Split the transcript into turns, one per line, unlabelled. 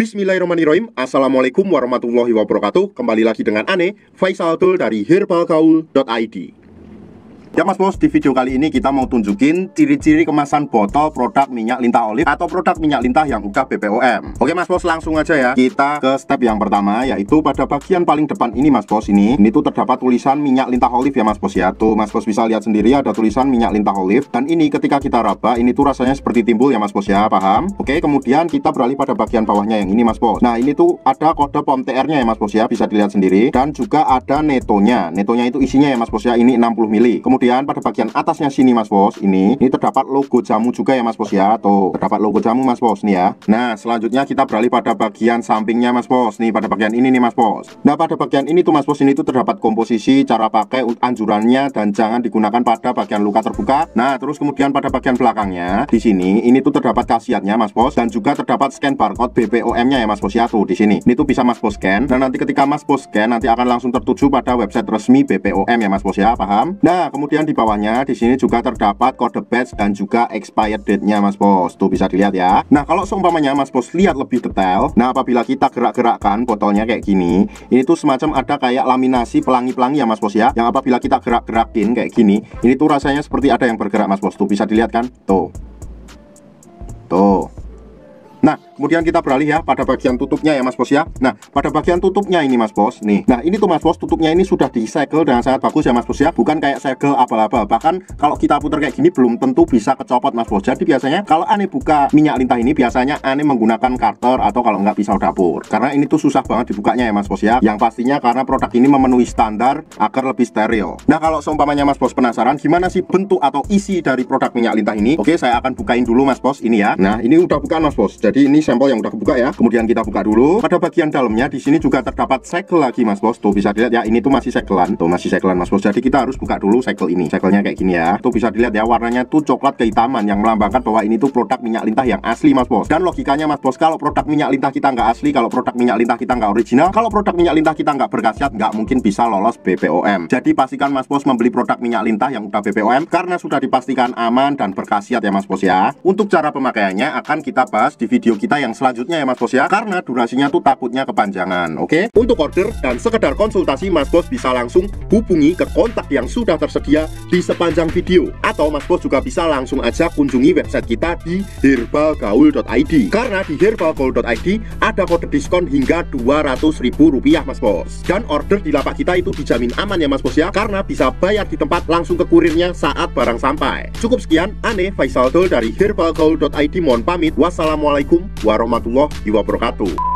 Bismillahirrahmanirrahim. Assalamualaikum warahmatullahi wabarakatuh. Kembali lagi dengan Ane, Faisal Dul dari herbalgaul.id. Ya Mas Bos, di video kali ini kita mau tunjukin ciri-ciri kemasan botol produk minyak lintah olive atau produk minyak lintah yang udah BPOM. Oke Mas Bos, langsung aja ya. Kita ke step yang pertama, yaitu pada bagian paling depan ini Mas Bos. Ini tuh terdapat tulisan minyak lintah olive ya Mas Bos ya. Tuh Mas Bos bisa lihat sendiri ada tulisan minyak lintah olive. Dan ini ketika kita raba, ini tuh rasanya seperti timbul ya Mas Bos ya, paham? Oke, kemudian kita beralih pada bagian bawahnya yang ini Mas Bos. Nah ini tuh ada kode POM TR-nya ya Mas Bos ya, bisa dilihat sendiri. Dan juga ada netonya. Netonya itu isinya ya Mas Bos ya, ini 60 mili. Kemudian pada bagian atasnya sini Mas Bos, ini terdapat logo jamu juga ya Mas Bos ya. Tuh, terdapat logo jamu Mas Bos nih ya. Nah, selanjutnya kita beralih pada bagian sampingnya Mas Bos. Nih, pada bagian ini nih Mas Bos. Nah, pada bagian ini tuh Mas Bos, ini tuh terdapat komposisi, cara pakai, anjurannya, dan jangan digunakan pada bagian luka terbuka. Nah, terus kemudian pada bagian belakangnya di sini, ini tuh terdapat khasiatnya Mas Bos, dan juga terdapat scan barcode BPOM-nya ya Mas Bos ya. Tuh di sini. Ini tuh bisa Mas Bos scan, dan nanti ketika Mas Bos scan nanti akan langsung tertuju pada website resmi BPOM ya Mas Bos ya, paham? Nah, kemudian di bawahnya di sini juga terdapat kode batch dan juga expired date-nya Mas Bos. Tuh bisa dilihat ya. Nah, kalau seumpamanya Mas Bos lihat lebih detail, nah apabila kita gerak-gerakkan botolnya kayak gini, ini tuh semacam ada kayak laminasi pelangi-pelangi ya Mas Bos ya. Yang apabila kita gerak-gerakin kayak gini, ini tuh rasanya seperti ada yang bergerak Mas Bos. Tuh bisa dilihat kan? Tuh. Tuh. Nah, kemudian kita beralih ya pada bagian tutupnya ya Mas Bos ya. Nah, pada bagian tutupnya ini Mas Bos nih. Nah, ini tuh Mas Bos, tutupnya ini sudah disegel dengan sangat bagus ya Mas Bos ya. Bukan kayak segel abal-abal. Bahkan kalau kita putar kayak gini belum tentu bisa kecopot Mas Bos. Jadi biasanya kalau Ane buka minyak lintah ini, biasanya Ane menggunakan cutter atau kalau nggak pisau dapur. Karena ini tuh susah banget dibukanya ya Mas Bos ya. Yang pastinya karena produk ini memenuhi standar agar lebih steril. Nah, kalau seumpamanya Mas Bos penasaran gimana sih bentuk atau isi dari produk minyak lintah ini, oke, saya akan bukain dulu Mas Bos ini ya. Nah, ini udah bukaan Mas Bos. Jadi ini sampel yang udah kebuka ya. Kemudian kita buka dulu. Pada bagian dalamnya di sini juga terdapat segel lagi Mas Bos. Tuh bisa dilihat ya, ini tuh masih segelan. Tuh masih segelan Mas Bos. Jadi kita harus buka dulu segel ini. Segelnya kayak gini ya. Tuh bisa dilihat ya, warnanya tuh coklat kehitaman yang melambangkan bahwa ini tuh produk minyak lintah yang asli Mas Bos. Dan logikanya Mas Bos, kalau produk minyak lintah kita nggak asli, kalau produk minyak lintah kita nggak original, kalau produk minyak lintah kita nggak berkhasiat, nggak mungkin bisa lolos BPOM. Jadi pastikan Mas Bos membeli produk minyak lintah yang udah BPOM karena sudah dipastikan aman dan berkhasiat ya Mas Bos ya. Untuk cara pemakaiannya akan kita bahas di video kita yang selanjutnya ya Mas Bos ya, karena durasinya tuh takutnya kepanjangan. Oke, untuk order dan sekedar konsultasi Mas Bos bisa langsung hubungi ke kontak yang sudah tersedia di sepanjang video, atau Mas Bos juga bisa langsung aja kunjungi website kita di herbalgaul.id. Karena di herbalgaul.id ada kode diskon hingga Rp200.000 Mas Bos. Dan order di lapak kita itu dijamin aman ya Mas Bos ya, karena bisa bayar di tempat langsung ke kurirnya saat barang sampai. Cukup sekian, Ane Faisal Dul dari herbalgaul.id mohon pamit. Wassalamualaikum warahmatullahi wabarakatuh.